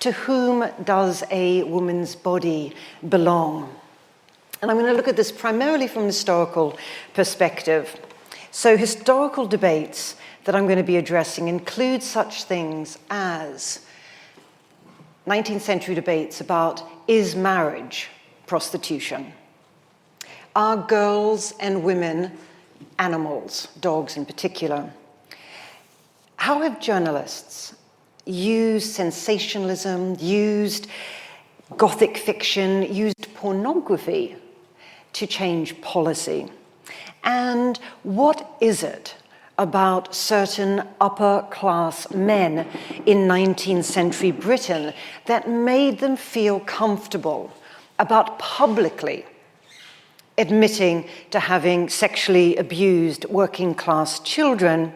to whom does a woman's body belong? And I'm going to look at this primarily from a historical perspective. So historical debates that I'm going to be addressing include such things as 19th century debates about, is marriage prostitution? Are girls and women animals, dogs in particular? How have journalists used sensationalism, used Gothic fiction, used pornography to change policy? And what is it about certain upper-class men in 19th century Britain that made them feel comfortable about publicly admitting to having sexually abused working-class children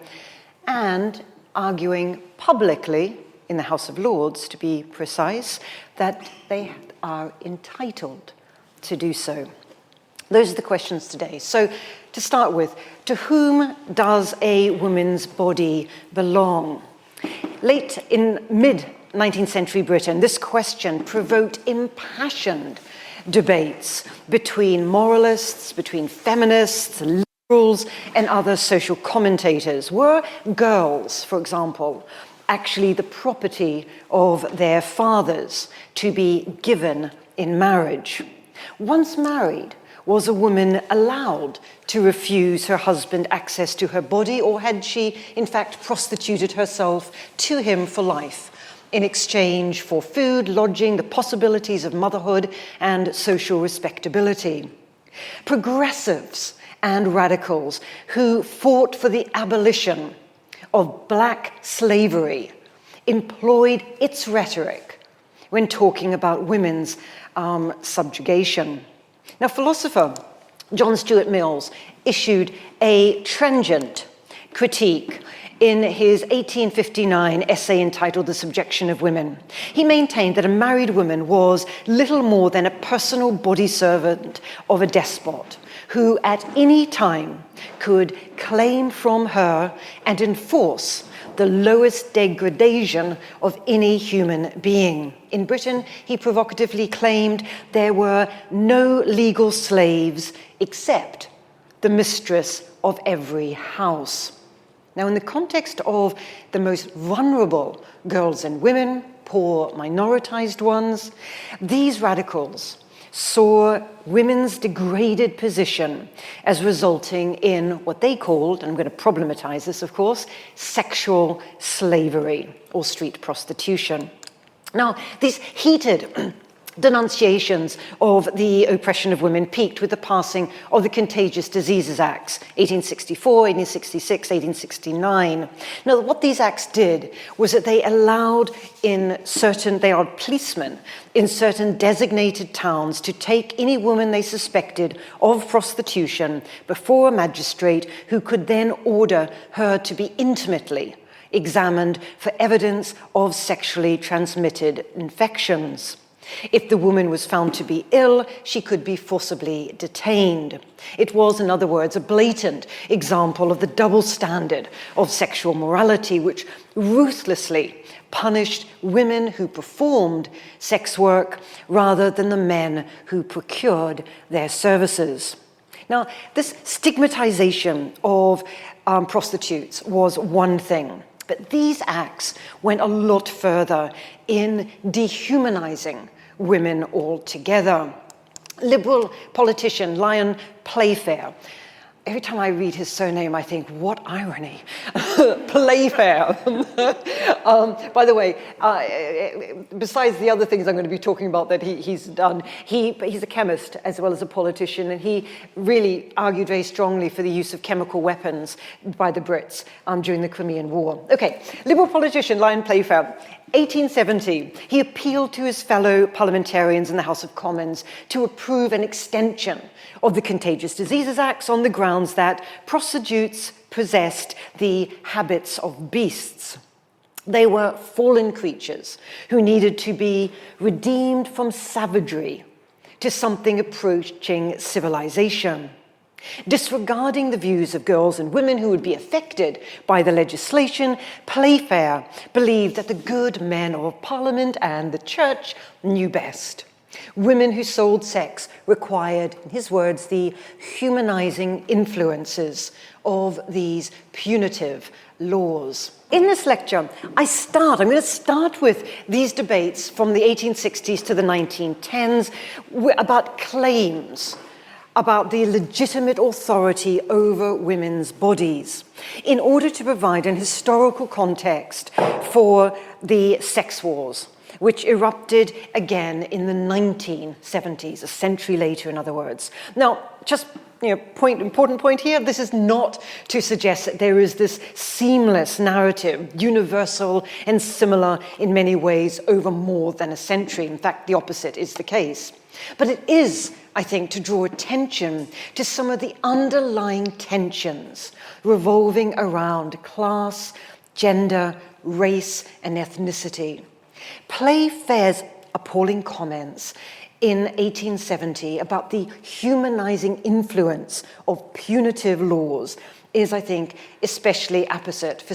and arguing publicly, in the House of Lords to be precise, that they are entitled to do so? Those are the questions today. So to start with, to whom does a woman's body belong? Late in mid-19th century Britain, this question provoked impassioned debates between moralists, between feminists, liberals, and other social commentators. Were girls, for example, actually the property of their fathers to be given in marriage? Once married, was a woman allowed to refuse her husband access to her body, or had she, in fact, prostituted herself to him for life in exchange for food, lodging, the possibilities of motherhood, and social respectability? Progressives and radicals who fought for the abolition of black slavery employed its rhetoric when talking about women's subjugation. Now, philosopher John Stuart Mills issued a trenchant critique in his 1859 essay entitled The Subjection of Women. He maintained that a married woman was little more than a personal body servant of a despot who at any time could claim from her and enforce the lowest degradation of any human being. In Britain, he provocatively claimed there were no legal slaves except the mistress of every house. Now, in the context of the most vulnerable girls and women, poor minoritized ones, these radicals saw women's degraded position as resulting in what they called, and I'm going to problematize this, of course, sexual slavery or street prostitution. Now, these heated denunciations of the oppression of women peaked with the passing of the Contagious Diseases Acts, 1864, 1866, 1869. Now, what these acts did was that they allowed policemen in certain designated towns to take any woman they suspected of prostitution before a magistrate who could then order her to be intimately examined for evidence of sexually transmitted infections. If the woman was found to be ill, she could be forcibly detained. It was, in other words, a blatant example of the double standard of sexual morality, which ruthlessly punished women who performed sex work rather than the men who procured their services. Now, this stigmatization of prostitutes was one thing, but these acts went a lot further in dehumanizing women altogether. Liberal politician Lyon Playfair. Every time I read his surname, I think, what irony. Playfair. By the way, besides the other things I'm going to be talking about that he's done, he's a chemist as well as a politician, and he really argued very strongly for the use of chemical weapons by the Brits during the Crimean War. Okay, Liberal politician Lyon Playfair. 1870, he appealed to his fellow parliamentarians in the House of Commons to approve an extension of the Contagious Diseases Acts on the grounds that prostitutes possessed the habits of beasts. They were fallen creatures who needed to be redeemed from savagery to something approaching civilization. Disregarding the views of girls and women who would be affected by the legislation, Playfair believed that the good men of Parliament and the Church knew best. Women who sold sex required, in his words, the humanizing influences of these punitive laws. In this lecture, I'm going to start with these debates from the 1860s to the 1910s about claims about the legitimate authority over women's bodies, in order to provide an historical context for the sex wars, which erupted again in the 1970s, a century later, in other words. Now, just important point here, this is not to suggest that there is this seamless narrative, universal and similar in many ways over more than a century. In fact, the opposite is the case. But it is, I think, to draw attention to some of the underlying tensions revolving around class, gender, race, and ethnicity. Playfair's appalling comments in 1870 about the humanizing influence of punitive laws is, I think, especially apposite for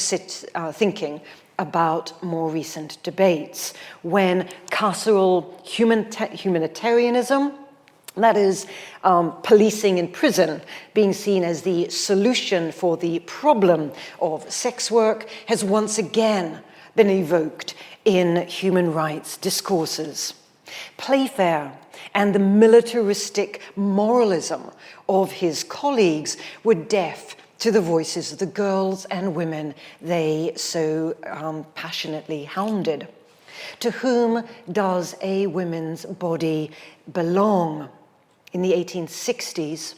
thinking about more recent debates, when carceral humanitarianism, that is, policing in prison, being seen as the solution for the problem of sex work, has once again been evoked in human rights discourses. Playfair and the militaristic moralism of his colleagues were deaf to the voices of the girls and women they so passionately hounded. To whom does a woman's body belong? In the 1860s,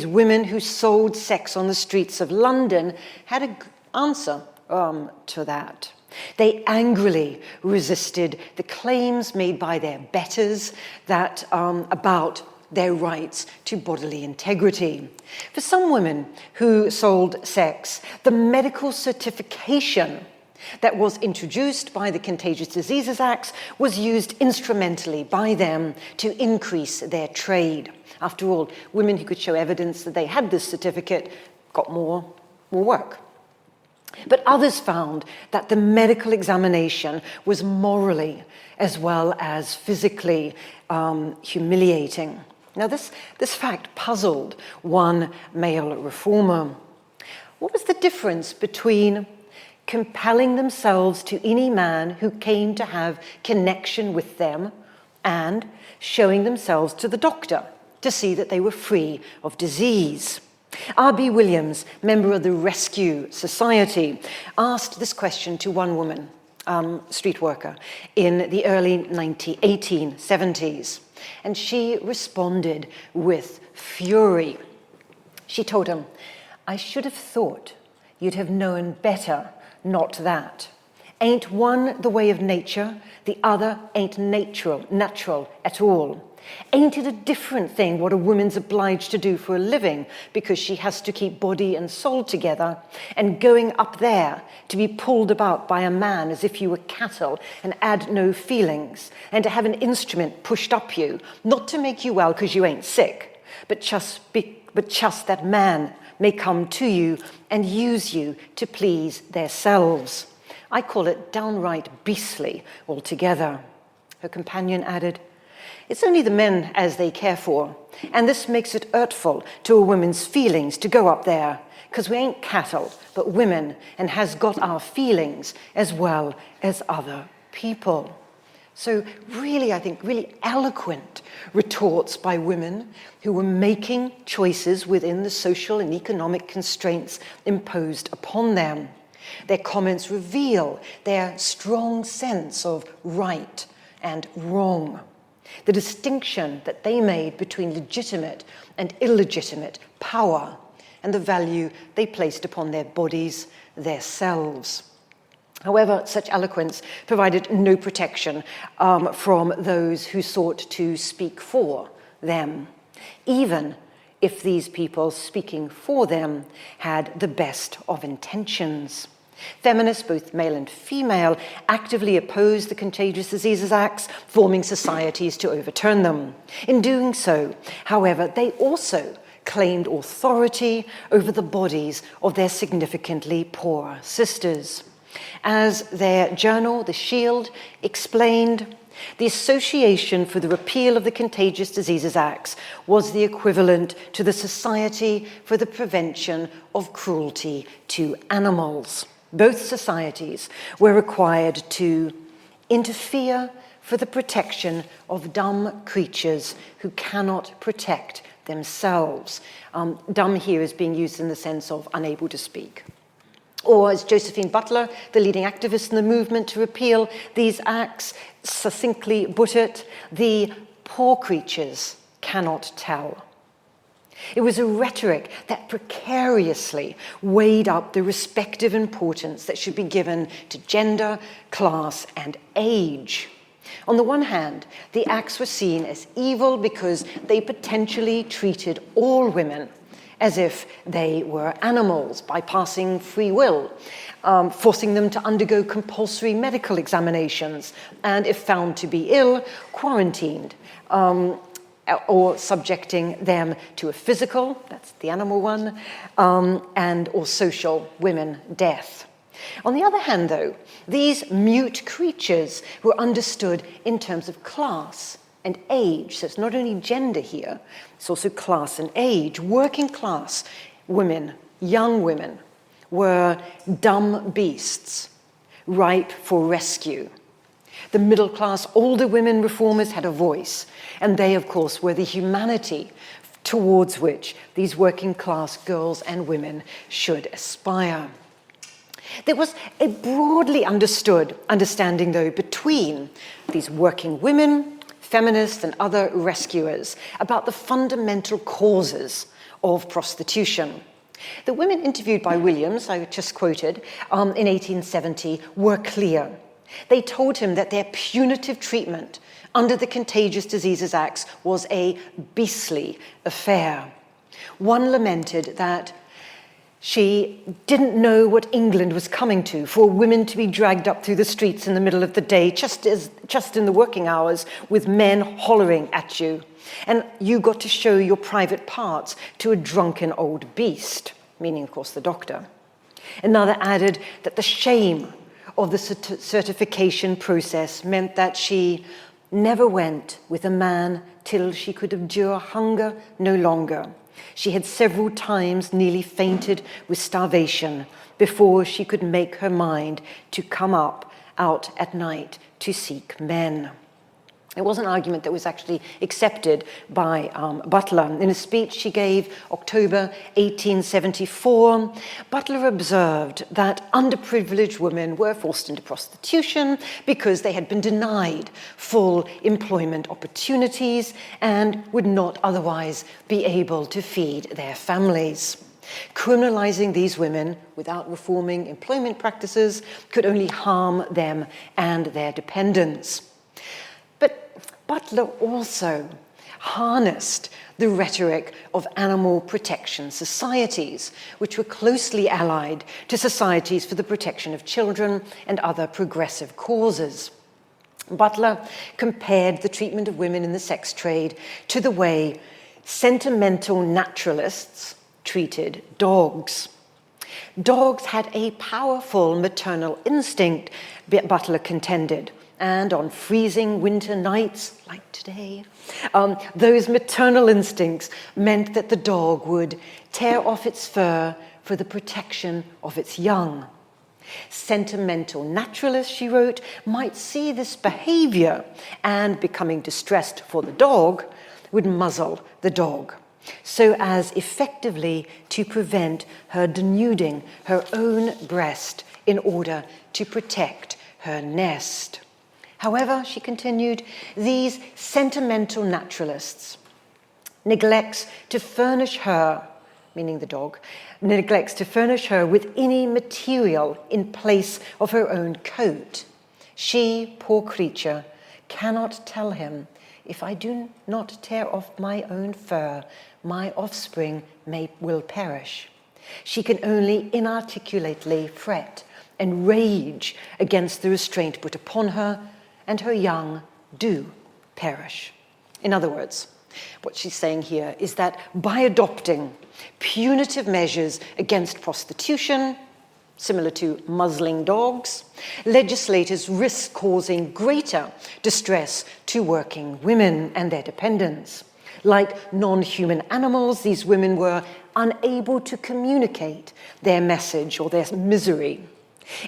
women who sold sex on the streets of London had an answer to that. They angrily resisted the claims made by their betters that about their rights to bodily integrity. For some women who sold sex, the medical certification that was introduced by the Contagious Diseases Acts was used instrumentally by them to increase their trade. After all, women who could show evidence that they had this certificate got more work. But others found that the medical examination was morally as well as physically humiliating. Now, this fact puzzled one male reformer. What was the difference between compelling themselves to any man who came to have connection with them and showing themselves to the doctor to see that they were free of disease? R.B. Williams, member of the Rescue Society, asked this question to one woman, street worker, in the early 1870s. And she responded with fury. She told him, "I should have thought you'd have known better, not that. Ain't one the way of nature, the other ain't natural at all. Ain't it a different thing what a woman's obliged to do for a living because she has to keep body and soul together, and going up there to be pulled about by a man as if you were cattle and add no feelings, and to have an instrument pushed up you, not to make you well because you ain't sick, but just that man may come to you and use you to please theirselves. I call it downright beastly altogether." Her companion added, "It's only the men as they care for, and this makes it hurtful to a woman's feelings to go up there, because we ain't cattle, but women, and has got our feelings as well as other people." So really, I think, really eloquent retorts by women who were making choices within the social and economic constraints imposed upon them. Their comments reveal their strong sense of right and wrong, the distinction that they made between legitimate and illegitimate power, and the value they placed upon their bodies, their selves. However, such eloquence provided no protection from those who sought to speak for them, even if these people speaking for them had the best of intentions. Feminists, both male and female, actively opposed the Contagious Diseases Acts, forming societies to overturn them. In doing so, however, they also claimed authority over the bodies of their significantly poorer sisters. As their journal, The Shield, explained, the Association for the Repeal of the Contagious Diseases Acts was the equivalent to the Society for the Prevention of Cruelty to Animals. Both societies were required to interfere for the protection of dumb creatures who cannot protect themselves. Dumb here is being used in the sense of unable to speak. Or, as Josephine Butler, the leading activist in the movement to repeal these acts, succinctly put it, the poor creatures cannot tell. It was a rhetoric that precariously weighed up the respective importance that should be given to gender, class, and age. On the one hand, the acts were seen as evil because they potentially treated all women as if they were animals, bypassing free will, forcing them to undergo compulsory medical examinations, and if found to be ill, quarantined, or subjecting them to a physical, that's the animal one, and or social, women, death. On the other hand, though, these mute creatures were understood in terms of class and age. So it's not only gender here, it's also class and age. Working class women, young women, were dumb beasts, ripe for rescue. The middle class, older women reformers had a voice, and they, of course, were the humanity towards which these working class girls and women should aspire. There was a broadly understood understanding, though, between these working women, feminists, and other rescuers about the fundamental causes of prostitution. The women interviewed by Williams, I just quoted, in 1870, were clear. They told him that their punitive treatment under the Contagious Diseases Acts was a beastly affair. One lamented that she didn't know what England was coming to, for women to be dragged up through the streets in the middle of the day, just in the working hours, with men hollering at you. And you got to show your private parts to a drunken old beast, meaning, of course, the doctor. Another added that the shame of the certification process meant that she never went with a man till she could endure hunger no longer. She had several times nearly fainted with starvation before she could make her mind to come out at night to seek men. It was an argument that was actually accepted by Butler. In a speech she gave October 1874, Butler observed that underprivileged women were forced into prostitution because they had been denied full employment opportunities and would not otherwise be able to feed their families. Criminalizing these women without reforming employment practices could only harm them and their dependents. Butler also harnessed the rhetoric of animal protection societies, which were closely allied to societies for the protection of children and other progressive causes. Butler compared the treatment of women in the sex trade to the way sentimental naturalists treated dogs. Dogs had a powerful maternal instinct, Butler contended, and on freezing winter nights, like today, those maternal instincts meant that the dog would tear off its fur for the protection of its young. Sentimental naturalists, she wrote, might see this behavior and, becoming distressed for the dog, would muzzle the dog, so as effectively to prevent her denuding her own breast in order to protect her nest. However, she continued, these sentimental naturalists neglects to furnish her, meaning the dog, neglects to furnish her with any material in place of her own coat. She, poor creature, cannot tell him, if I do not tear off my own fur, my offspring will perish. She can only inarticulately fret and rage against the restraint put upon her, and her young do perish. In other words, what she's saying here is that by adopting punitive measures against prostitution, similar to muzzling dogs, legislators risk causing greater distress to working women and their dependents. Like non-human animals, these women were unable to communicate their message or their misery.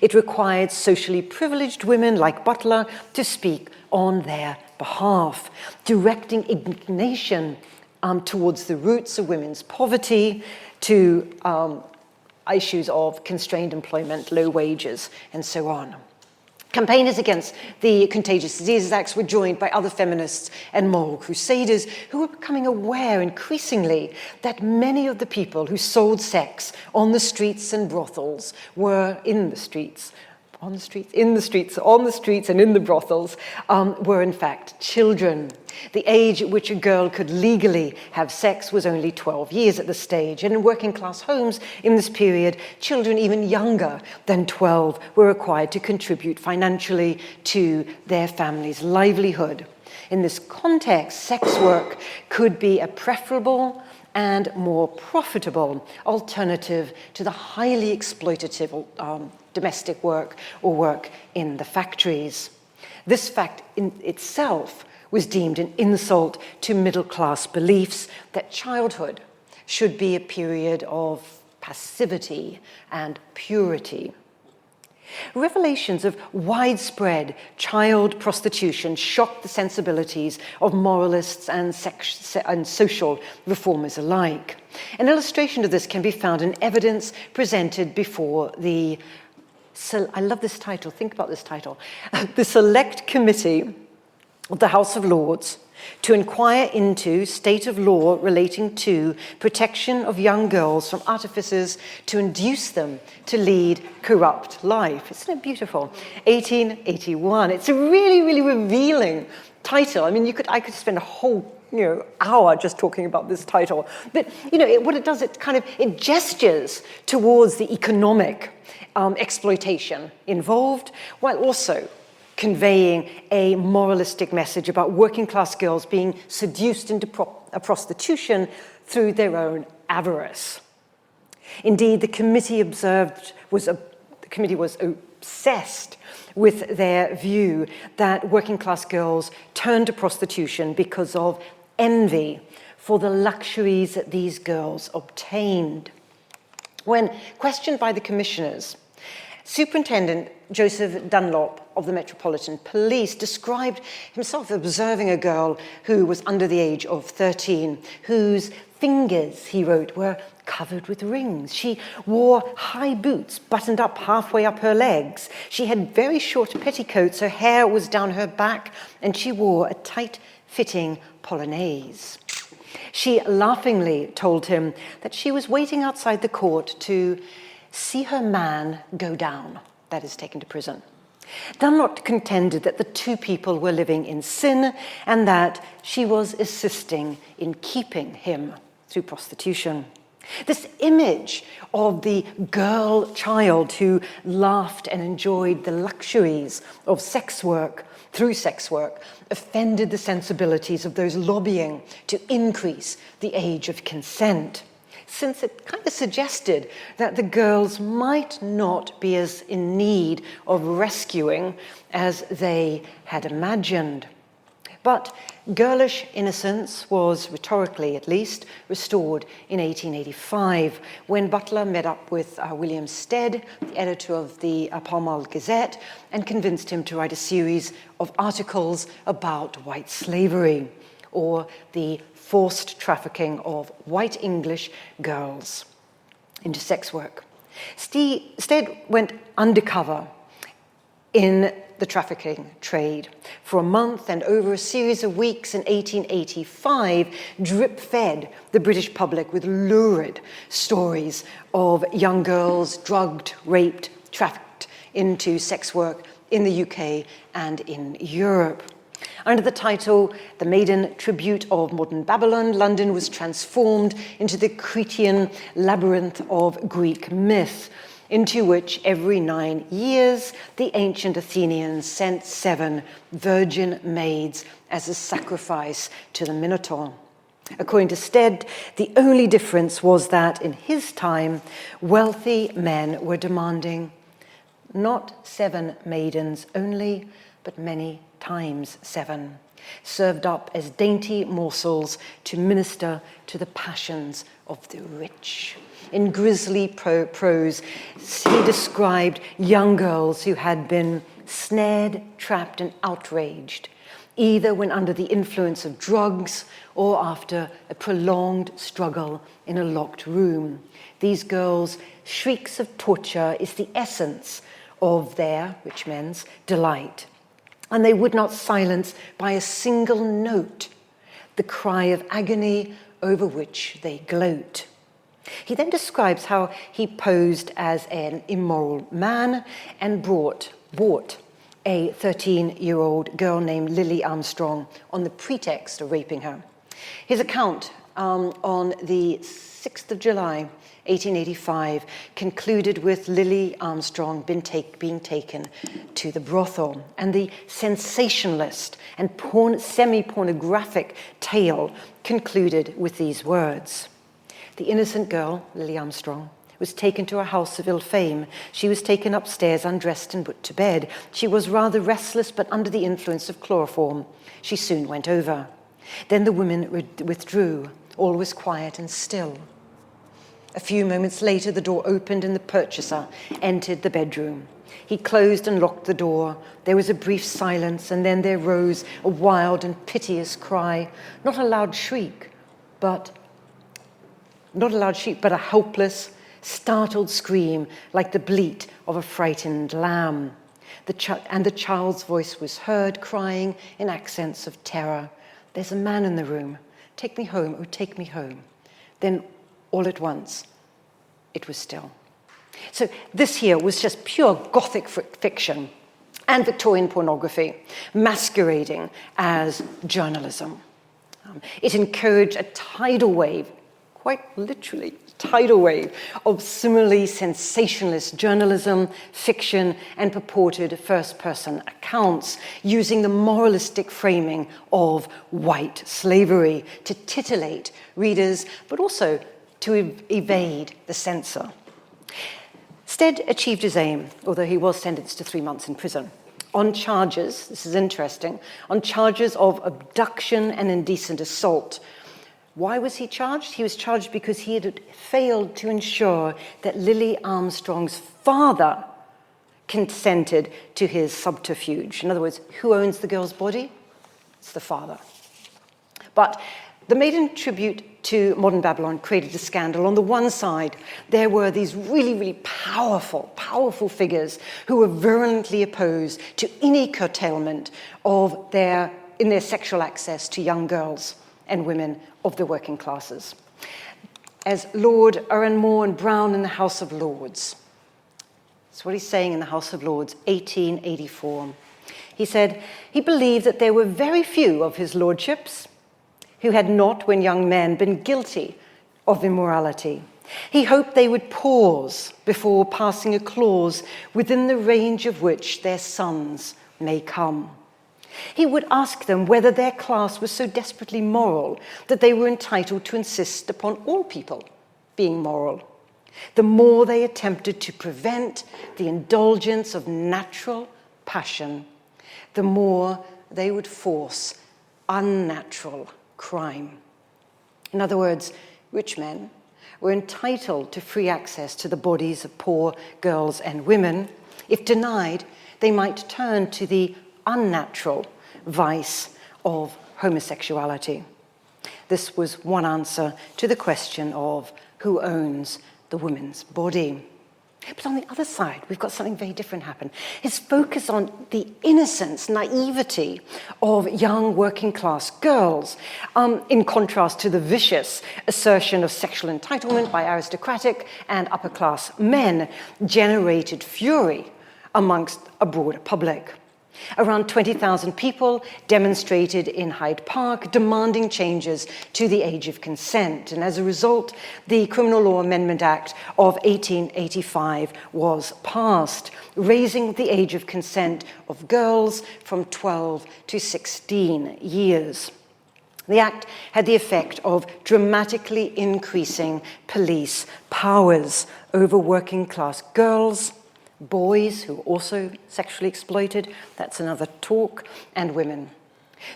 It required socially privileged women like Butler to speak on their behalf, directing indignation towards the roots of women's poverty, to issues of constrained employment, low wages, and so on. Campaigners against the Contagious Diseases Acts were joined by other feminists and moral crusaders who were becoming aware increasingly that many of the people who sold sex on the streets and brothels were in the streets, on the streets and in the brothels, were in fact children. The age at which a girl could legally have sex was only 12 years at this stage, and in working class homes in this period, children even younger than 12 were required to contribute financially to their family's livelihood. In this context, sex work could be a preferable and more profitable alternative to the highly exploitative domestic work or work in the factories. This fact in itself was deemed an insult to middle-class beliefs that childhood should be a period of passivity and purity. Revelations of widespread child prostitution shocked the sensibilities of moralists and social reformers alike. An illustration of this can be found in evidence presented before the, I love this title, think about this title, the Select Committee of the House of Lords to inquire into state of law relating to protection of young girls from artificers to induce them to lead corrupt life. Isn't it beautiful? 1881. It's a really, really revealing title. I mean, I could spend a whole hour just talking about this title. But what it does, it gestures towards the economic exploitation involved, while also conveying a moralistic message about working class girls being seduced into prostitution through their own avarice. Indeed, the committee was obsessed with their view that working class girls turned to prostitution because of envy for the luxuries that these girls obtained. When questioned by the commissioners, Superintendent Joseph Dunlop of the Metropolitan Police described himself observing a girl who was under the age of 13, whose fingers, he wrote, were covered with rings. She wore high boots buttoned up halfway up her legs. She had very short petticoats, her hair was down her back, and she wore a tight-fitting polonaise. She laughingly told him that she was waiting outside the court to see her man go down, that is, taken to prison. Dunlop contended that the two people were living in sin and that she was assisting in keeping him through prostitution. This image of the girl child who laughed and enjoyed the luxuries of sex work through sex work offended the sensibilities of those lobbying to increase the age of consent, since it kind of suggested that the girls might not be as in need of rescuing as they had imagined. But girlish innocence was, rhetorically at least, restored in 1885 when Butler met up with William Stead, the editor of the Pall Mall Gazette, and convinced him to write a series of articles about white slavery, or the forced trafficking of white English girls into sex work. Stead went undercover in the trafficking trade for a month, and over a series of weeks in 1885 drip-fed the British public with lurid stories of young girls drugged, raped, trafficked into sex work in the UK and in Europe. Under the title, The Maiden Tribute of Modern Babylon, London was transformed into the Cretan labyrinth of Greek myth. into which every 9 years the ancient Athenians sent 7 virgin maids as a sacrifice to the Minotaur. According to Stead, the only difference was that in his time, wealthy men were demanding not 7 maidens only, but many times 7, served up as dainty morsels to minister to the passions of the rich. In grisly prose, he described young girls who had been snared, trapped, and outraged, either when under the influence of drugs or after a prolonged struggle in a locked room. These girls' shrieks of torture is the essence of their, rich men's, delight. And they would not silence by a single note the cry of agony over which they gloat. He then describes how he posed as an immoral man and bought a 13-year-old girl named Lily Armstrong on the pretext of raping her. His account on the 6th of July, 1885, concluded with Lily Armstrong being taken to the brothel, and the sensationalist and semi-pornographic tale concluded with these words. The innocent girl, Lily Armstrong, was taken to a house of ill fame. She was taken upstairs, undressed and put to bed. She was rather restless, but under the influence of chloroform. She soon went over. Then the women withdrew. All was quiet and still. A few moments later, the door opened and the purchaser entered the bedroom. He closed and locked the door. There was a brief silence, and then there rose a wild and piteous cry, not a loud shriek, but a helpless, startled scream like the bleat of a frightened lamb. And the child's voice was heard crying in accents of terror, "There's a man in the room. Take me home, oh, take me home." Then, all at once, it was still. So this here was just pure Gothic fiction and Victorian pornography masquerading as journalism. It encouraged a tidal wave, quite literally, tidal wave of similarly sensationalist journalism, fiction, and purported first-person accounts using the moralistic framing of white slavery to titillate readers, but also to evade the censor. Stead achieved his aim, although he was sentenced to 3 months in prison, on charges, this is interesting, on charges of abduction and indecent assault. Why was he charged? He was charged because he had failed to ensure that Lily Armstrong's father consented to his subterfuge. In other words, who owns the girl's body? It's the father. But the Maiden tribute to modern Babylon created a scandal. On the one side, there were these really, really powerful figures who were virulently opposed to any curtailment of in their sexual access to young girls and women of the working classes. As Lord Oranmore and Brown in the House of Lords. That's what he's saying in the House of Lords, 1884. He said he believed that there were very few of his lordships who had not, when young men, been guilty of immorality. He hoped they would pause before passing a clause within the range of which their sons may come. He would ask them whether their class was so desperately moral that they were entitled to insist upon all people being moral. The more they attempted to prevent the indulgence of natural passion, the more they would force unnatural crime. In other words, rich men were entitled to free access to the bodies of poor girls and women. If denied, they might turn to the unnatural vice of homosexuality. This was one answer to the question of who owns the woman's body. But on the other side, we've got something very different happen. His focus on the innocence, naivety of young working class girls, in contrast to the vicious assertion of sexual entitlement by aristocratic and upper class men, generated fury amongst a broader public. Around 20,000 people demonstrated in Hyde Park demanding changes to the age of consent. And as a result, the Criminal Law Amendment Act of 1885 was passed, raising the age of consent of girls from 12 to 16 years. The act had the effect of dramatically increasing police powers over working class girls, boys who were also sexually exploited, that's another talk, and women.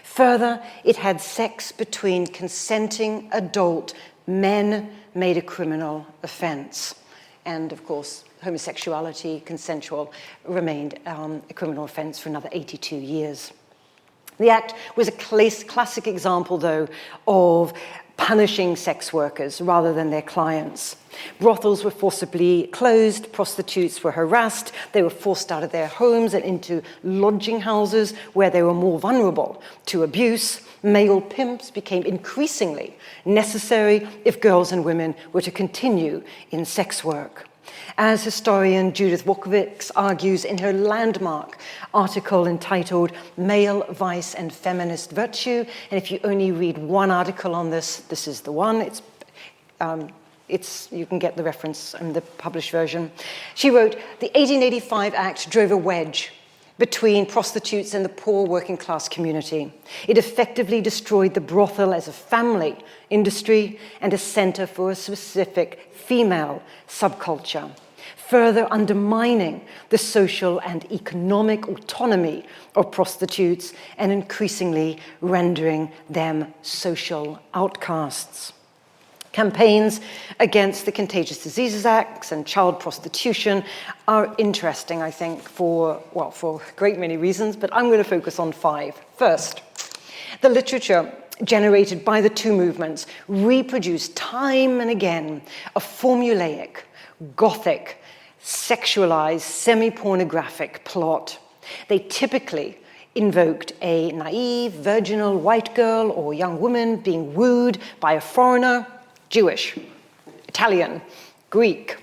Further, it had sex between consenting adult men made a criminal offense. And of course, homosexuality, consensual, remained a criminal offense for another 82 years. The act was a classic example, though, of punishing sex workers rather than their clients. Brothels were forcibly closed, prostitutes were harassed, they were forced out of their homes and into lodging houses where they were more vulnerable to abuse. Male pimps became increasingly necessary if girls and women were to continue in sex work. As historian Judith Walkowicz argues in her landmark article entitled Male Vice and Feminist Virtue, and if you only read one article on this, this is the one. You can get the reference in the published version. She wrote, "The 1885 Act drove a wedge between prostitutes and the poor working class community. It effectively destroyed the brothel as a family industry and a center for a specific female subculture, further undermining the social and economic autonomy of prostitutes and increasingly rendering them social outcasts." Campaigns against the Contagious Diseases Acts and child prostitution are interesting, I think, for a great many reasons, but I'm going to focus on 5. First, the literature generated by the two movements reproduced time and again a formulaic, gothic, sexualized, semi-pornographic plot. They typically invoked a naive, virginal white girl or young woman being wooed by a foreigner, Jewish, Italian, Greek.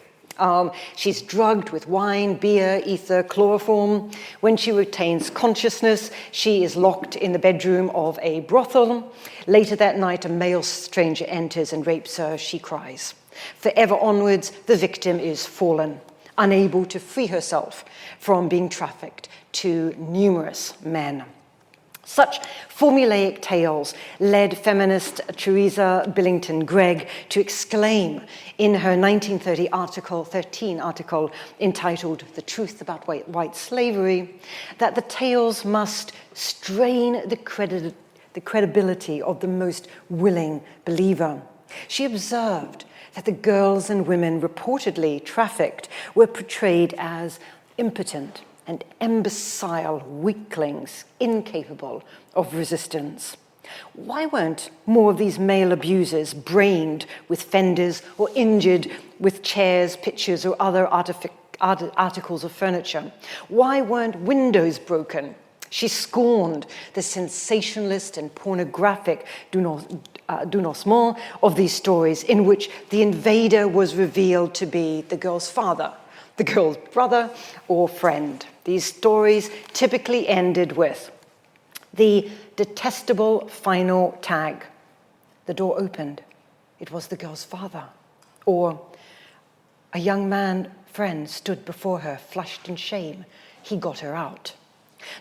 She's drugged with wine, beer, ether, chloroform. When she retains consciousness, she is locked in the bedroom of a brothel. Later that night, a male stranger enters and rapes her. She cries. Forever onwards, the victim is fallen, unable to free herself from being trafficked to numerous men. Such formulaic tales led feminist Teresa Billington Gregg to exclaim in her 1930 article entitled "The Truth About White Slavery" that the tales must strain the credibility of the most willing believer. She observed that the girls and women reportedly trafficked were portrayed as impotent and imbecile weaklings, incapable of resistance. Why weren't more of these male abusers brained with fenders or injured with chairs, pictures, or other articles of furniture? Why weren't windows broken? She scorned the sensationalist and pornographic denouement of these stories in which the invader was revealed to be the girl's father, the girl's brother or friend. These stories typically ended with the detestable final tag, "The door opened, it was the girl's father," or "A young man friend stood before her, flushed in shame, he got her out."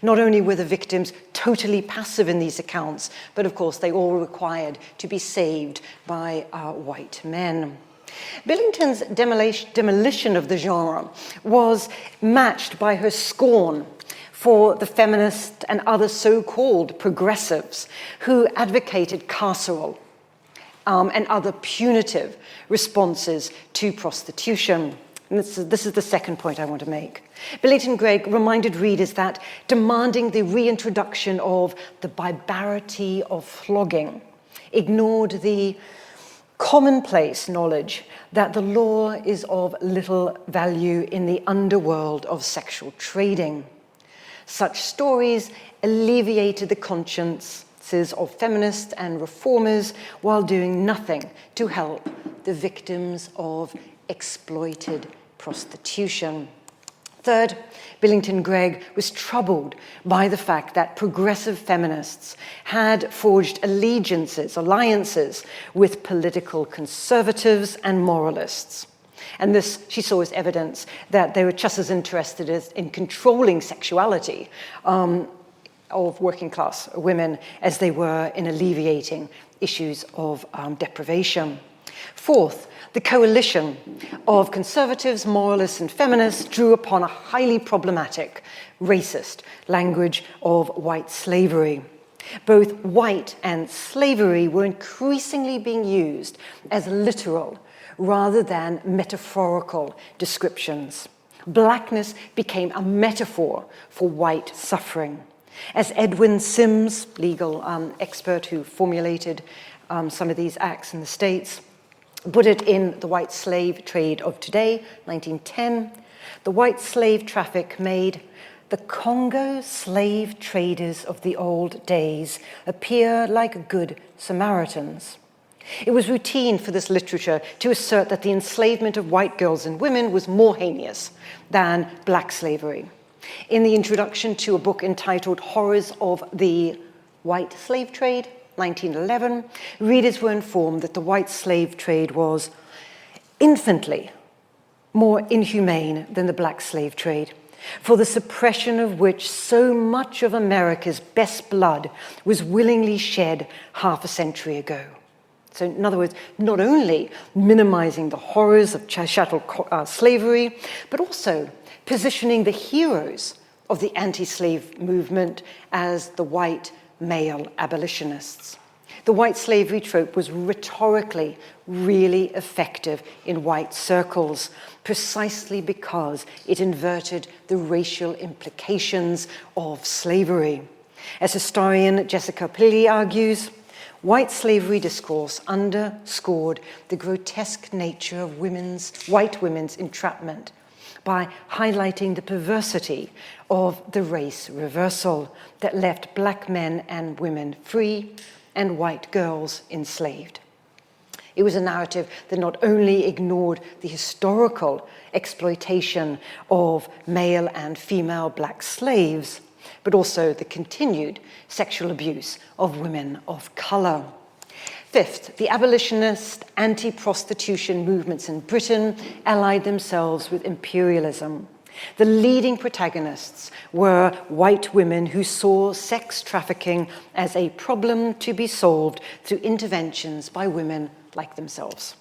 Not only were the victims totally passive in these accounts, but of course they all required to be saved by white men. Billington's demolition of the genre was matched by her scorn for the feminists and other so-called progressives who advocated carceral and other punitive responses to prostitution. And this is the second point I want to make. Billington Gregg reminded readers that demanding the reintroduction of the barbarity of flogging ignored the commonplace knowledge that the law is of little value in the underworld of sexual trading. Such stories alleviated the consciences of feminists and reformers while doing nothing to help the victims of exploited prostitution. Third, Billington Gregg was troubled by the fact that progressive feminists had forged alliances with political conservatives and moralists. And this, she saw as evidence that they were just as interested in controlling sexuality of working class women as they were in alleviating issues of deprivation. Fourth, the coalition of conservatives, moralists, and feminists drew upon a highly problematic, racist language of white slavery. Both white and slavery were increasingly being used as literal rather than metaphorical descriptions. Blackness became a metaphor for white suffering. As Edwin Sims, legal expert who formulated some of these acts in the States, put it in The White Slave Trade of Today, 1910, the white slave traffic made the Congo slave traders of the old days appear like good Samaritans. It was routine for this literature to assert that the enslavement of white girls and women was more heinous than black slavery. In the introduction to a book entitled Horrors of the White Slave Trade, 1911, readers were informed that the white slave trade was infinitely more inhumane than the black slave trade, for the suppression of which so much of America's best blood was willingly shed half a century ago. So in other words, not only minimizing the horrors of chattel slavery, but also positioning the heroes of the anti-slave movement as the white male abolitionists. The white slavery trope was rhetorically really effective in white circles, precisely because it inverted the racial implications of slavery. As historian Jessica Pilley argues, white slavery discourse underscored the grotesque nature of white women's entrapment by highlighting the perversity of the race reversal that left black men and women free and white girls enslaved. It was a narrative that not only ignored the historical exploitation of male and female black slaves, but also the continued sexual abuse of women of color. Fifth, the abolitionist anti-prostitution movements in Britain allied themselves with imperialism. The leading protagonists were white women who saw sex trafficking as a problem to be solved through interventions by women like themselves,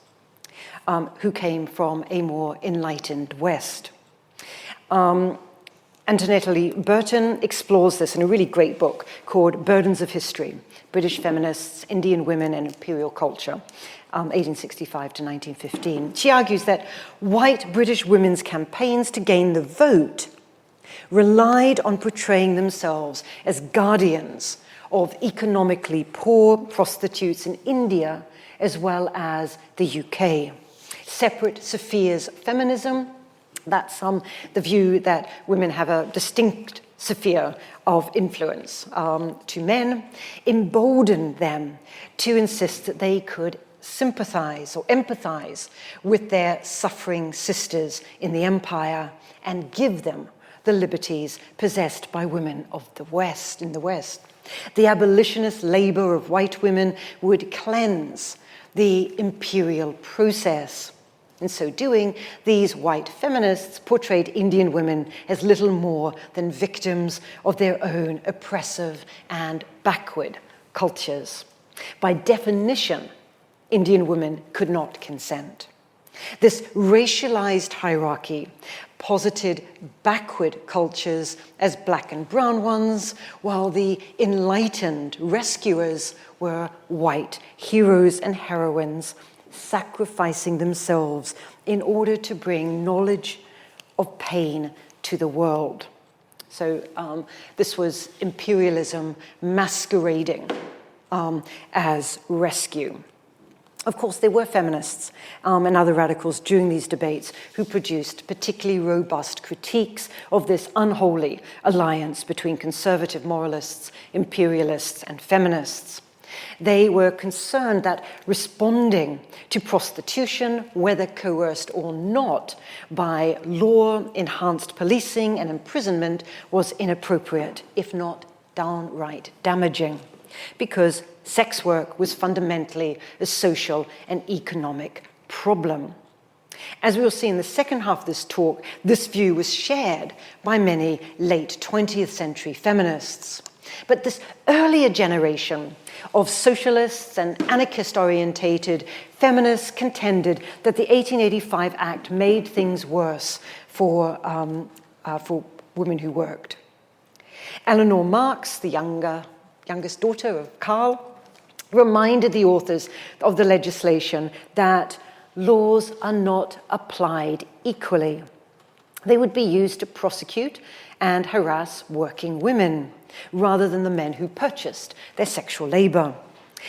who came from a more enlightened West. Antoinette Lee Burton explores this in a really great book called Burdens of History, British Feminists, Indian Women and Imperial Culture, 1865 to 1915. She argues that white British women's campaigns to gain the vote relied on portraying themselves as guardians of economically poor prostitutes in India as well as the UK. Separate spheres of feminism, that's the view that women have a distinct sphere of influence to men, emboldened them to insist that they could sympathize or empathize with their suffering sisters in the empire and give them the liberties possessed by women of the West, in the West. The abolitionist labor of white women would cleanse the imperial process. In so doing, these white feminists portrayed Indian women as little more than victims of their own oppressive and backward cultures. By definition, Indian women could not consent. This racialized hierarchy posited backward cultures as black and brown ones, while the enlightened rescuers were white heroes and heroines, sacrificing themselves in order to bring knowledge of pain to the world. So this was imperialism masquerading as rescue. Of course, there were feminists and other radicals during these debates who produced particularly robust critiques of this unholy alliance between conservative moralists, imperialists, and feminists. They were concerned that responding to prostitution, whether coerced or not, by law-enhanced policing and imprisonment was inappropriate, if not downright damaging, because sex work was fundamentally a social and economic problem. As we will see in the second half of this talk, this view was shared by many late 20th century feminists. But this earlier generation of socialists and anarchist-orientated feminists contended that the 1885 Act made things worse for women who worked. Eleanor Marx, the youngest daughter of Karl, reminded the authors of the legislation that laws are not applied equally. They would be used to prosecute and harass working women, rather than the men who purchased their sexual labor.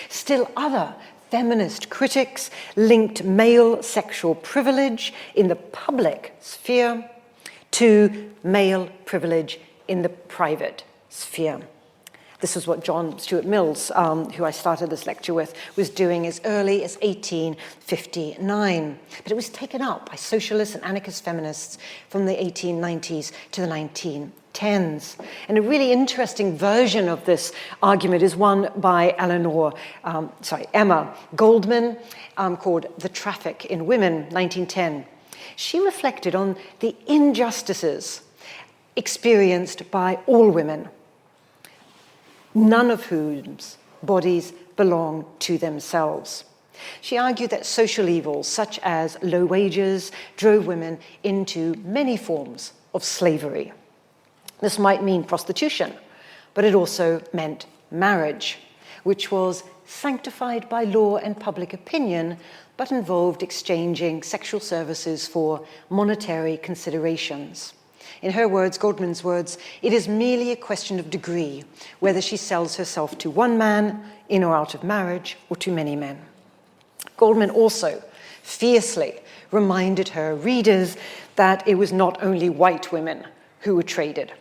Still other feminist critics linked male sexual privilege in the public sphere to male privilege in the private sphere. This is what John Stuart Mills, who I started this lecture with, was doing as early as 1859. But it was taken up by socialist and anarchist feminists from the 1890s to the 1910s. And a really interesting version of this argument is one by Emma Goldman, called The Traffic in Women, 1910. She reflected on the injustices experienced by all women, none of whose bodies belong to themselves. She argued that social evils, such as low wages, drove women into many forms of slavery. This might mean prostitution, but it also meant marriage, which was sanctified by law and public opinion, but involved exchanging sexual services for monetary considerations. In her words, Goldman's words, it is merely a question of degree, whether she sells herself to one man, in or out of marriage, or to many men. Goldman also fiercely reminded her readers that it was not only white women who were traded.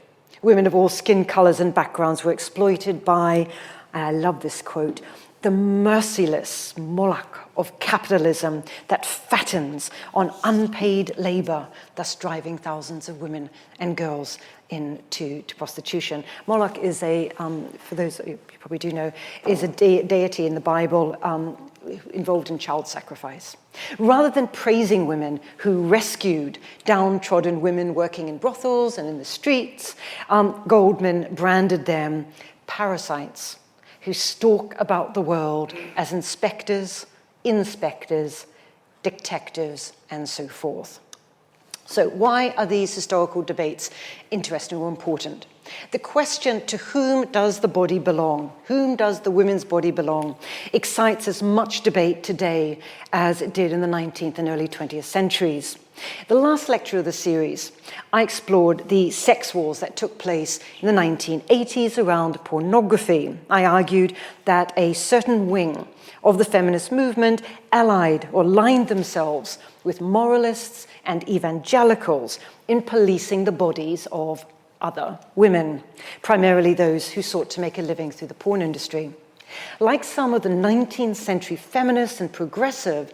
Women of all skin colors and backgrounds were exploited by, I love this quote, the merciless Moloch of capitalism that fattens on unpaid labor, thus driving thousands of women and girls into prostitution. Moloch is for those of you probably do know, is a deity in the Bible involved in child sacrifice. Rather than praising women who rescued downtrodden women working in brothels and in the streets, Goldman branded them parasites who stalk about the world as inspectors, detectives, and so forth. So why are these historical debates interesting or important? The question, to whom does the body belong? Whom does the women's body belong? Excites as much debate today as it did in the 19th and early 20th centuries. The last lecture of the series, I explored the sex wars that took place in the 1980s around pornography. I argued that a certain wing of the feminist movement allied or aligned themselves with moralists and evangelicals in policing the bodies of other women, primarily those who sought to make a living through the porn industry. Like some of the 19th century feminists and progressives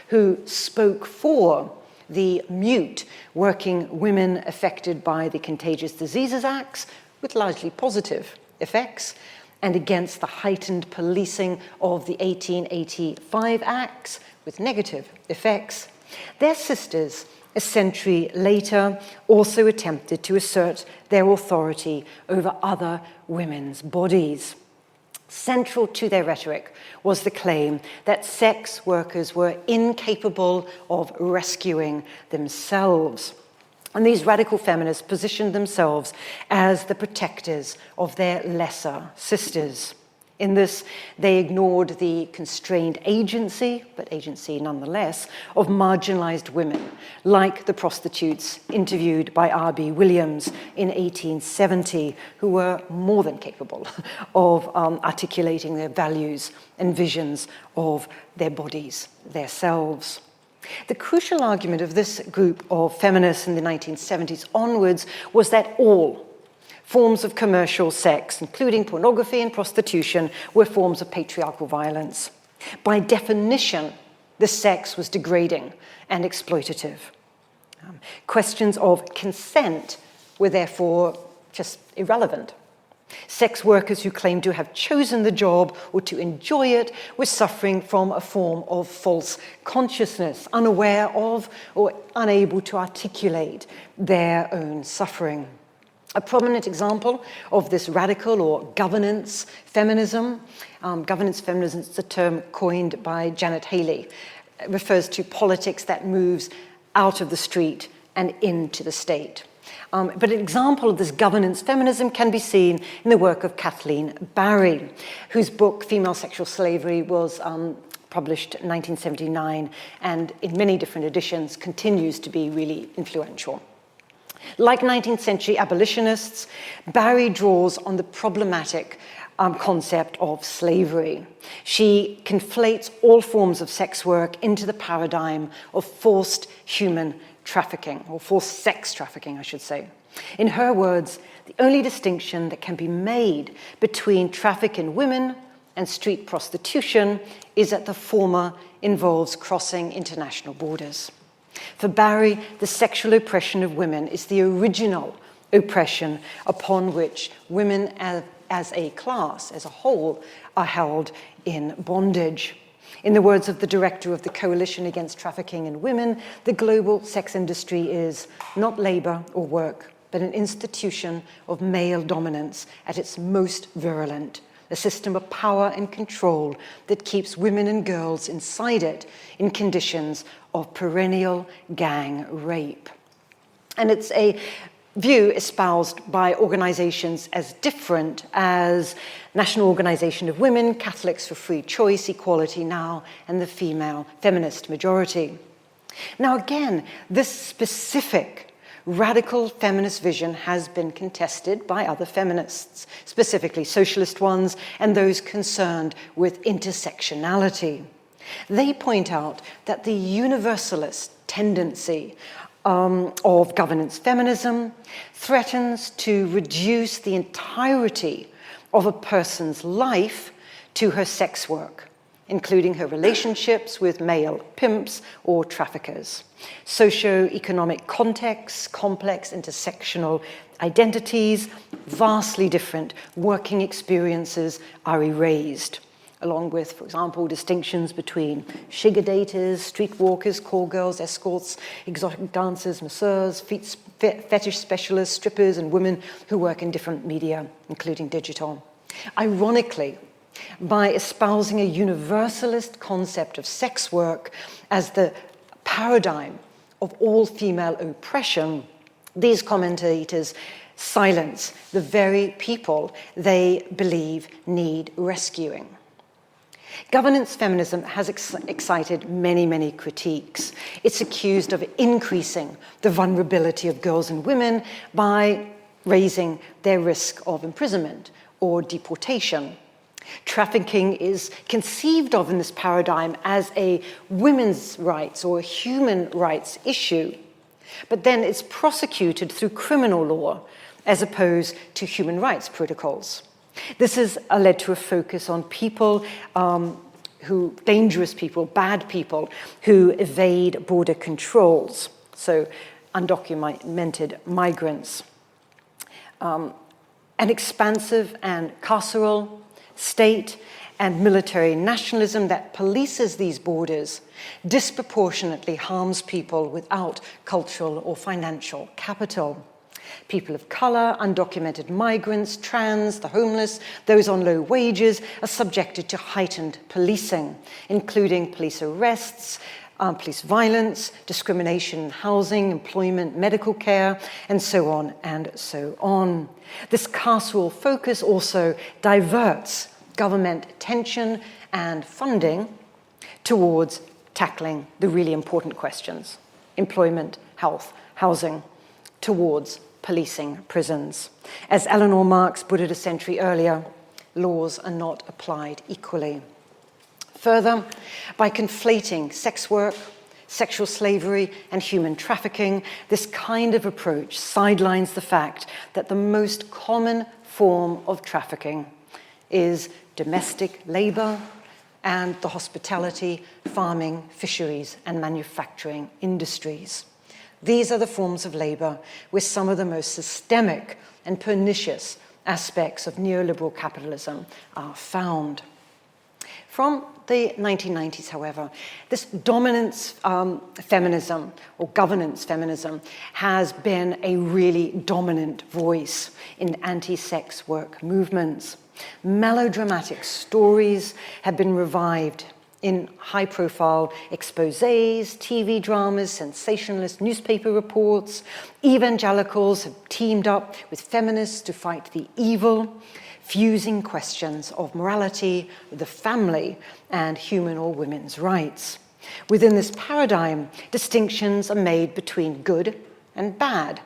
who spoke for the mute working women affected by the Contagious Diseases Acts with largely positive effects, and against the heightened policing of the 1885 Acts with negative effects, their sisters a century later also attempted to assert their authority over other women's bodies. Central to their rhetoric was the claim that sex workers were incapable of rescuing themselves. And these radical feminists positioned themselves as the protectors of their lesser sisters. In this, they ignored the constrained agency, but agency nonetheless, of marginalized women, like the prostitutes interviewed by R.B. Williams in 1870, who were more than capable of articulating their values and visions of their bodies, their selves. The crucial argument of this group of feminists in the 1970s onwards was that all, Forms of commercial sex, including pornography and prostitution, were forms of patriarchal violence. By definition, the sex was degrading and exploitative. Questions of consent were therefore just irrelevant. Sex workers who claimed to have chosen the job or to enjoy it were suffering from a form of false consciousness, unaware of or unable to articulate their own suffering. A prominent example of this radical or governance feminism is a term coined by Janet Haley. It refers to politics that moves out of the street and into the state. But an example of this governance feminism can be seen in the work of Kathleen Barry, whose book Female Sexual Slavery was published in 1979 and in many different editions continues to be really influential. Like 19th century abolitionists, Barry draws on the problematic concept of slavery. She conflates all forms of sex work into the paradigm of forced human trafficking, or forced sex trafficking, I should say. In her words, the only distinction that can be made between traffic in women and street prostitution is that the former involves crossing international borders. For Barry, the sexual oppression of women is the original oppression upon which women as a class, as a whole, are held in bondage. In the words of the director of the Coalition Against Trafficking in Women, the global sex industry is not labor or work, but an institution of male dominance at its most virulent, a system of power and control that keeps women and girls inside it in conditions of perennial gang rape. And it's a view espoused by organizations as different as National Organization of Women, Catholics for Free Choice, Equality Now, and the Female Feminist Majority. Now again, this specific radical feminist vision has been contested by other feminists, specifically socialist ones and those concerned with intersectionality. They point out that the universalist tendency of governance feminism threatens to reduce the entirety of a person's life to her sex work, including her relationships with male pimps or traffickers. Socio-economic contexts, complex intersectional identities, vastly different working experiences are erased, along with, for example, distinctions between sugar daters, streetwalkers, call girls, escorts, exotic dancers, masseurs, fetish specialists, strippers, and women who work in different media, including digital. Ironically, by espousing a universalist concept of sex work as the paradigm of all female oppression, these commentators silence the very people they believe need rescuing. Governance feminism has excited many, many critiques. It's accused of increasing the vulnerability of girls and women by raising their risk of imprisonment or deportation. Trafficking is conceived of in this paradigm as a women's rights or a human rights issue, but then it's prosecuted through criminal law as opposed to human rights protocols. This has led to a focus on people dangerous people, bad people, who evade border controls, so undocumented migrants. An expansive and carceral state and military nationalism that polices these borders disproportionately harms people without cultural or financial capital. People of color, undocumented migrants, trans, the homeless, those on low wages are subjected to heightened policing, including police arrests, police violence, discrimination in housing, employment, medical care, and so on and so on. This carceral focus also diverts government attention and funding towards tackling the really important questions: employment, health, housing, towards policing prisons. As Eleanor Marx put it a century earlier, laws are not applied equally. Further, by conflating sex work, sexual slavery and human trafficking, this kind of approach sidelines the fact that the most common form of trafficking is domestic labor and the hospitality, farming, fisheries, and manufacturing industries. These are the forms of labor where some of the most systemic and pernicious aspects of neoliberal capitalism are found. From the 1990s, however, this dominance feminism or governance feminism has been a really dominant voice in anti-sex work movements. Melodramatic stories have been revived in high-profile exposés, TV dramas, sensationalist newspaper reports. Evangelicals have teamed up with feminists to fight the evil, fusing questions of morality, the family, and human or women's rights. Within this paradigm, distinctions are made between good and bad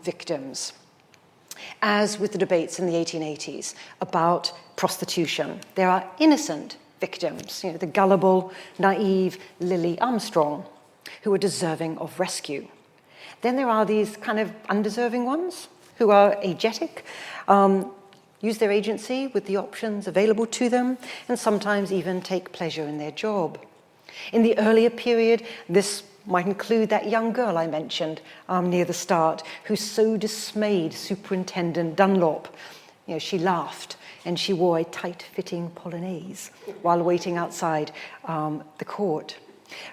victims. As with the debates in the 1880s about prostitution, there are innocent victims, the gullible, naive Lily Armstrong, who are deserving of rescue. Then there are these kind of undeserving ones who are agetic, use their agency with the options available to them, and sometimes even take pleasure in their job. In the earlier period, this might include that young girl I mentioned near the start, who so dismayed Superintendent Dunlop. She laughed and she wore a tight-fitting polonaise while waiting outside the court.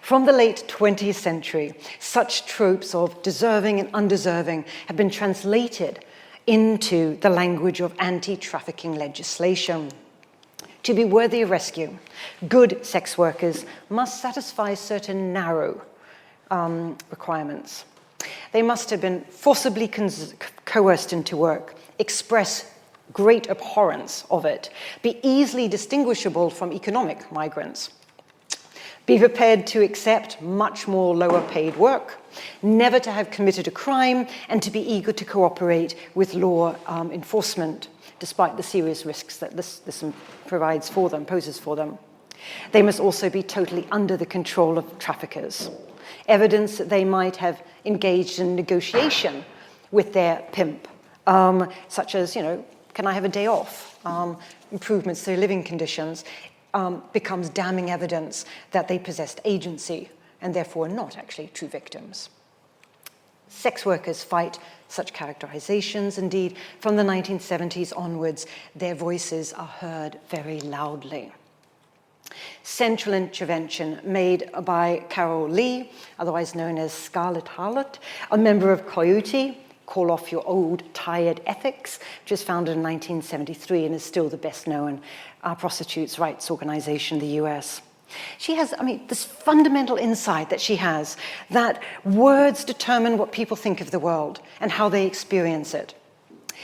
From the late 20th century, such tropes of deserving and undeserving have been translated into the language of anti-trafficking legislation. To be worthy of rescue, good sex workers must satisfy certain narrow requirements. They must have been forcibly coerced into work, express great abhorrence of it, be easily distinguishable from economic migrants, be prepared to accept much more lower paid work, never to have committed a crime, and to be eager to cooperate with law enforcement, despite the serious risks that this poses for them. They must also be totally under the control of traffickers. Evidence that they might have engaged in negotiation with their pimp, such as, can I have a day off? Improvements to their living conditions, becomes damning evidence that they possessed agency and therefore are not actually true victims. Sex workers fight such characterizations. Indeed, from the 1970s onwards, their voices are heard very loudly. Central intervention made by Carol Lee, otherwise known as Scarlet Harlot, a member of Coyote, Call Off Your Old Tired Ethics, which was founded in 1973 and is still the best known prostitutes' rights organization in the US. She has, this fundamental insight that she has, that words determine what people think of the world and how they experience it.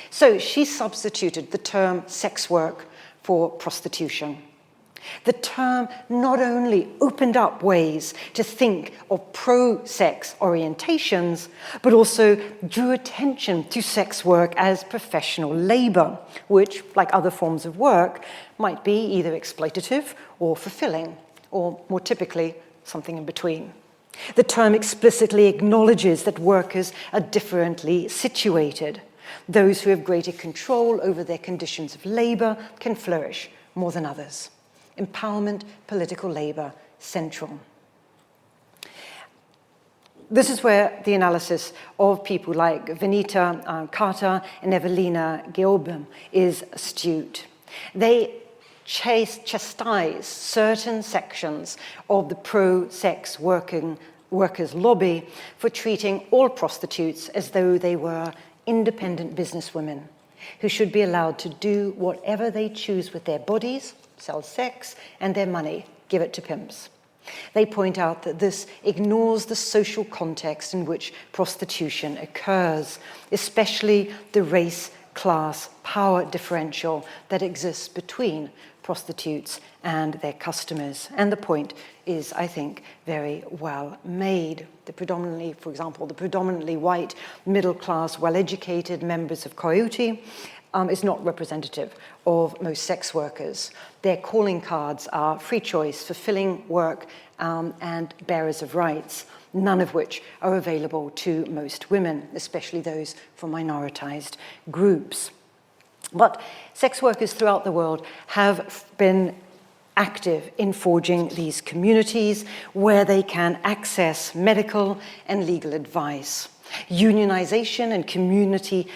So she substituted the term sex work for prostitution. The term not only opened up ways to think of pro-sex orientations, but also drew attention to sex work as professional labor, which, like other forms of work, might be either exploitative or fulfilling, or more typically, something in between. The term explicitly acknowledges that workers are differently situated. Those who have greater control over their conditions of labor can flourish more than others. Empowerment, political labor, central. This is where the analysis of people like Venita Carter and Evelina Geobem is astute. They chastise certain sections of the pro-sex workers' lobby for treating all prostitutes as though they were independent businesswomen who should be allowed to do whatever they choose with their bodies, sell sex, and their money, give it to pimps. They point out that this ignores the social context in which prostitution occurs, especially the race-class power differential that exists between prostitutes and their customers. And the point is, I think, very well made. For example, the predominantly white, middle-class, well-educated members of Coyote is not representative of most sex workers. Their calling cards are free choice, fulfilling work, and bearers of rights, none of which are available to most women, especially those from minoritized groups. But sex workers throughout the world have been active in forging these communities where they can access medical and legal advice. Unionization and community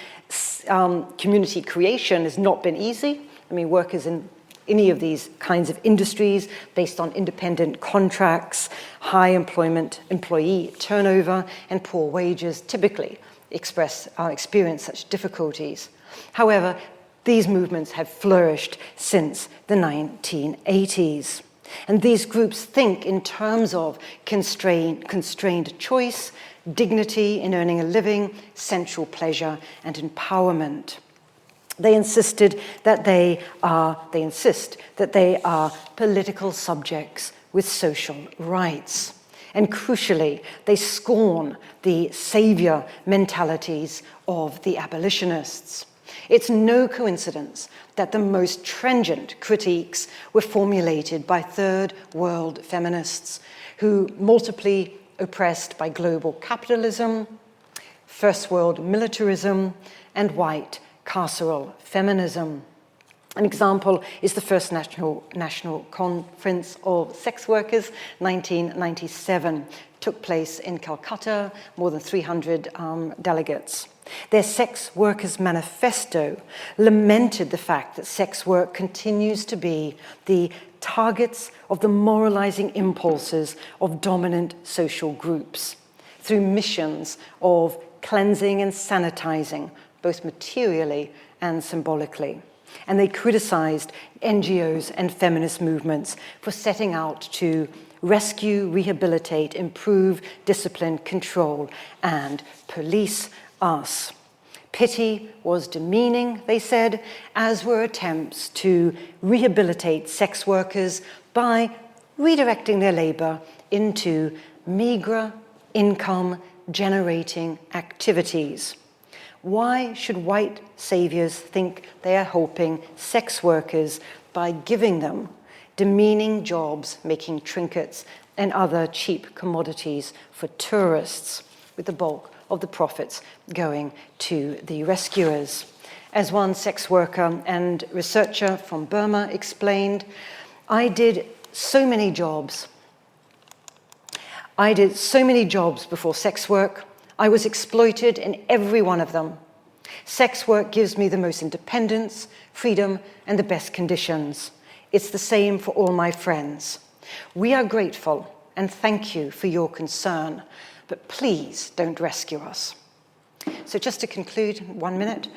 creation has not been easy. I mean, workers in any of these kinds of industries based on independent contracts, high employee turnover, and poor wages typically experience such difficulties. However, these movements have flourished since the 1980s. And these groups think in terms of constrained choice, dignity in earning a living, sensual pleasure, and empowerment. They insist that they are political subjects with social rights. And crucially, they scorn the savior mentalities of the abolitionists. It's no coincidence that the most trenchant critiques were formulated by third world feminists who, multiply oppressed by global capitalism, first world militarism, and white carceral feminism. An example is the first National Conference of Sex Workers, 1997, took place in Calcutta, more than 300 delegates. Their Sex Workers Manifesto lamented the fact that sex work continues to be the targets of the moralizing impulses of dominant social groups through missions of cleansing and sanitizing, both materially and symbolically. And they criticized NGOs and feminist movements for setting out to rescue, rehabilitate, improve, discipline, control, and police us. Pity was demeaning, they said, as were attempts to rehabilitate sex workers by redirecting their labor into meager income generating activities. Why should white saviors think they are helping sex workers by giving them demeaning jobs making trinkets and other cheap commodities for tourists, with the bulk of the profits going to the rescuers? As one sex worker and researcher from Burma explained, I did so many jobs before sex work. I was exploited in every one of them. Sex work gives me the most independence, freedom, and the best conditions. It's the same for all my friends. We are grateful and thank you for your concern, but please don't rescue us. So just to conclude, 1 minute,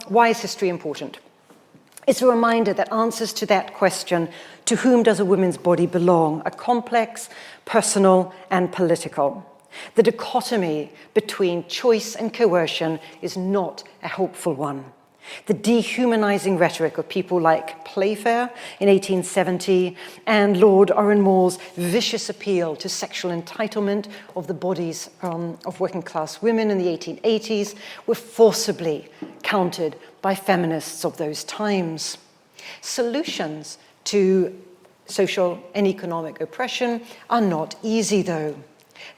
why is history important? It's a reminder that answers to that question, to whom does a woman's body belong, are complex, personal, and political. The dichotomy between choice and coercion is not a helpful one. The dehumanizing rhetoric of people like Playfair in 1870 and Lord Oranmore's vicious appeal to sexual entitlement of the bodies of working class women in the 1880s were forcibly countered by feminists of those times. Solutions to social and economic oppression are not easy, though.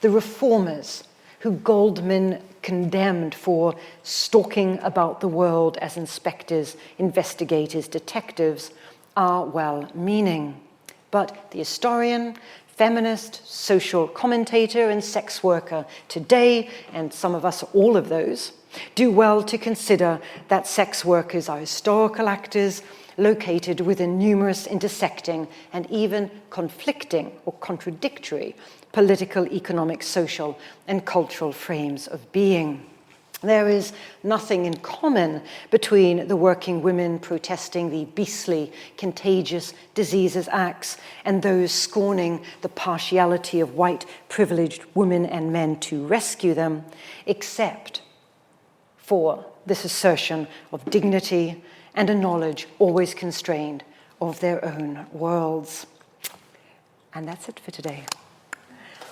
The reformers who Goldman condemned for stalking about the world as inspectors, investigators, detectives are well-meaning. But the historian, feminist, social commentator, and sex worker today, and some of us, all of those, do well to consider that sex workers are historical actors located within numerous intersecting and even conflicting or contradictory political, economic, social, and cultural frames of being. There is nothing in common between the working women protesting the beastly Contagious Diseases Acts and those scorning the partiality of white privileged women and men to rescue them, except for this assertion of dignity and a knowledge always constrained of their own worlds. And that's it for today.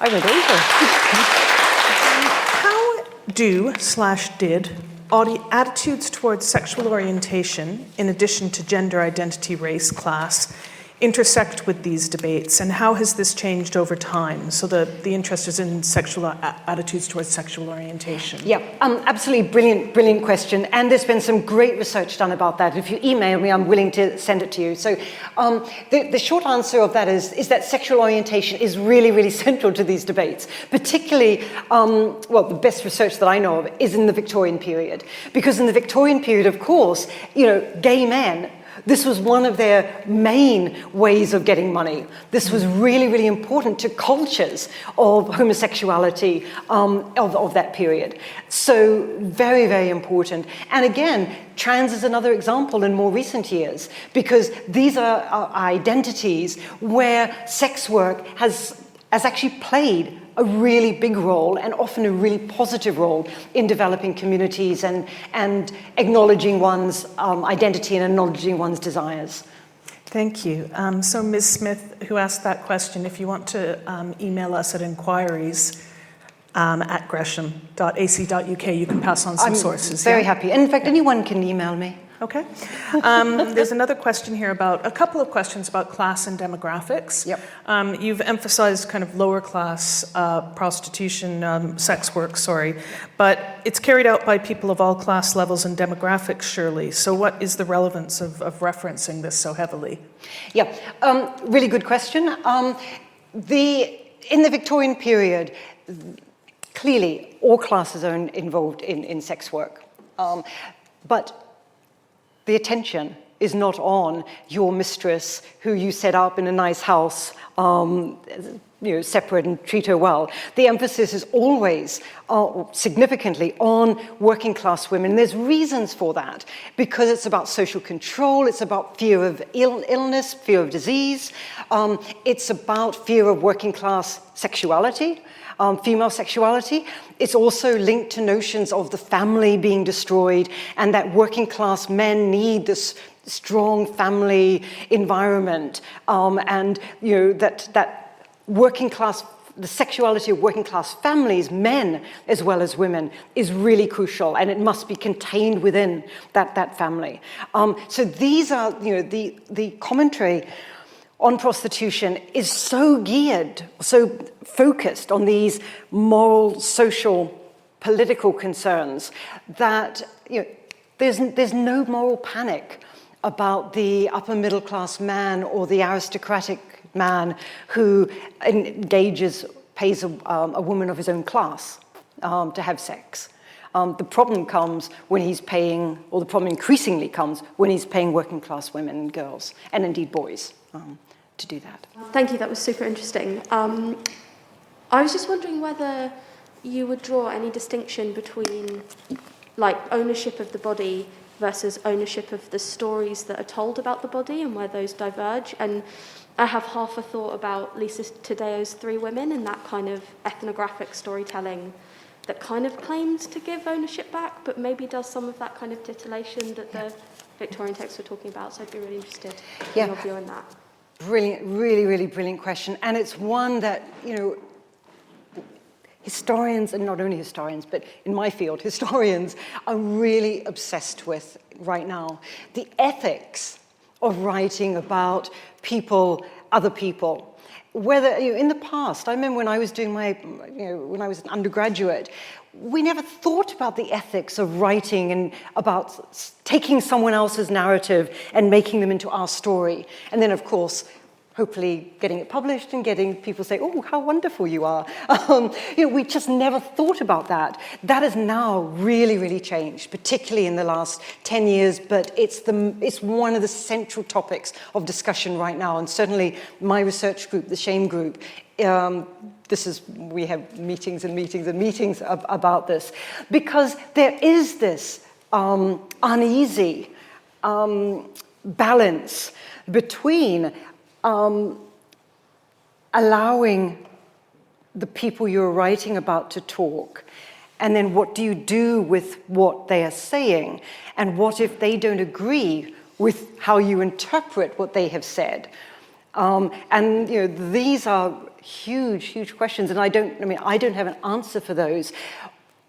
I went over. How did attitudes towards sexual orientation, in addition to gender identity, race, class, intersect with these debates, and how has this changed over time? So the interest is in sexual attitudes towards sexual orientation. Yeah, absolutely brilliant question. And there's been some great research done about that. If you email me, I'm willing to send it to you. So the short answer of that is that sexual orientation is really central to these debates, particularly, well, the best research that I know of is in the Victorian period. Because in the Victorian period, of course, gay men, this was one of their main ways of getting money. This was really important to cultures of homosexuality of that period. So very important. And again, trans is another example in more recent years, because these are identities where sex work has actually played a really big role, and often a really positive role, in developing communities and acknowledging one's identity and acknowledging one's desires. Thank you. So Ms. Smith, who asked that question, if you want to email us at inquiries at gresham.ac.uk, you can pass on some sources. Very happy. And in fact, anyone can email me. Okay. There's another question here a couple of questions about class and demographics. Yep. You've emphasized kind of lower class prostitution, sex work, but it's carried out by people of all class levels and demographics, surely. So what is the relevance of referencing this so heavily? Yeah, really good question. In the Victorian period, clearly all classes are involved in sex work, but the attention is not on your mistress, who you set up in a nice house, separate, and treat her well. The emphasis is always significantly on working class women. There's reasons for that, because it's about social control, it's about fear of illness, fear of disease, it's about fear of working class sexuality. Female sexuality. It's also linked to notions of the family being destroyed, and that working class men need this strong family environment, and that working class, the sexuality of working class families, men as well as women, is really crucial, and it must be contained within that family. So these are, the commentary on prostitution is so geared, so focused on these moral, social, political concerns that there's no moral panic about the upper middle class man or the aristocratic man who pays a woman of his own class to have sex. The problem comes when he's paying, or the problem increasingly comes when he's paying working class women and girls, and indeed boys, to do that. Thank you, that was super interesting. I was just wondering whether you would draw any distinction between ownership of the body versus ownership of the stories that are told about the body, and where those diverge. And I have half a thought about Lisa Tadeo's Three Women and that kind of ethnographic storytelling that kind of claims to give ownership back, but maybe does some of that kind of titillation that the Victorian texts were talking about. So I'd be really interested in your view on that. Brilliant, really brilliant question. And it's one that, historians, and not only historians, but in my field, historians are really obsessed with right now. The ethics of writing about people, other people. Whether, in the past, I remember when I was doing when I was an undergraduate, we never thought about the ethics of writing and about taking someone else's narrative and making them into our story. And then, of course, hopefully getting it published and getting people say, oh, how wonderful you are. We just never thought about that. That has now really changed, particularly in the last 10 years, but it's one of the central topics of discussion right now. And certainly my research group, the Shame Group, we have meetings and meetings and meetings about this, because there is this uneasy balance between allowing the people you're writing about to talk, and then what do you do with what they are saying, and what if they don't agree with how you interpret what they have said? And these are huge questions, and I don't have an answer for those.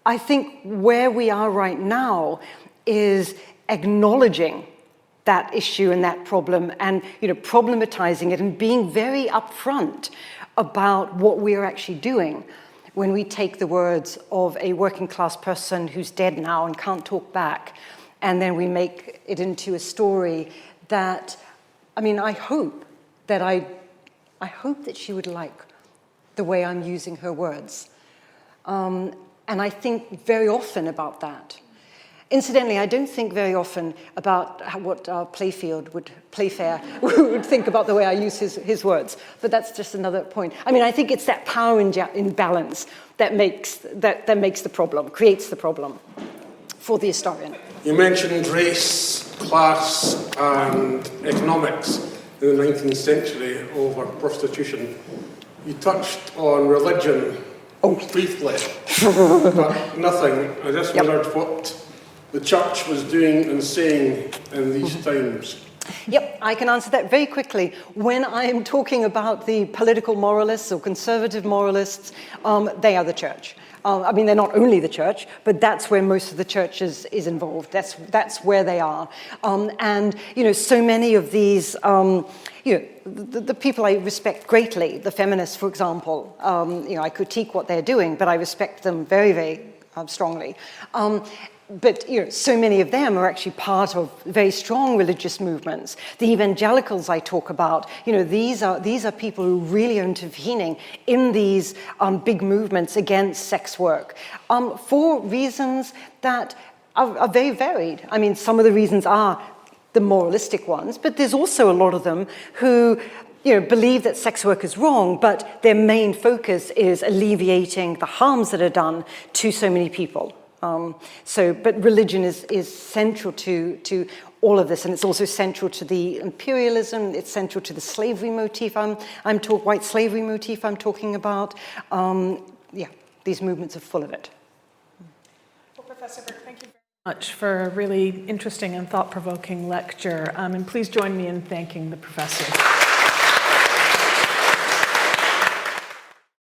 I think where we are right now is acknowledging that issue and that problem, and problematizing it and being very upfront about what we are actually doing when we take the words of a working class person who's dead now and can't talk back, and then we make it into a story that, I hope that she would like the way I'm using her words. And I think very often about that. Incidentally, I don't think very often about what Playfair would think about the way I use his words, but that's just another point. I think it's that power imbalance that makes the problem, creates the problem for the historian. You mentioned race, class, and economics in the 19th century over prostitution. You touched on religion briefly, but nothing. I just wondered what the church was doing and saying in these times. Yep, I can answer that very quickly. When I am talking about the political moralists or conservative moralists, they are the church. They're not only the church, but that's where most of the church is involved. That's where they are. And so many of these, the people I respect greatly, the feminists, for example, I critique what they're doing, but I respect them very, very strongly. But so many of them are actually part of very strong religious movements. The evangelicals I talk about, these are people who really are intervening in these big movements against sex work for reasons that are very varied. Some of the reasons are the moralistic ones, but there's also a lot of them who believe that sex work is wrong, but their main focus is alleviating the harms that are done to so many people. But religion is central to all of this, and it's also central to the imperialism. It's central to the slavery motif. White slavery motif I'm talking about. These movements are full of it. Well, Professor Bourke, thank you very much for a really interesting and thought-provoking lecture. And please join me in thanking the professor.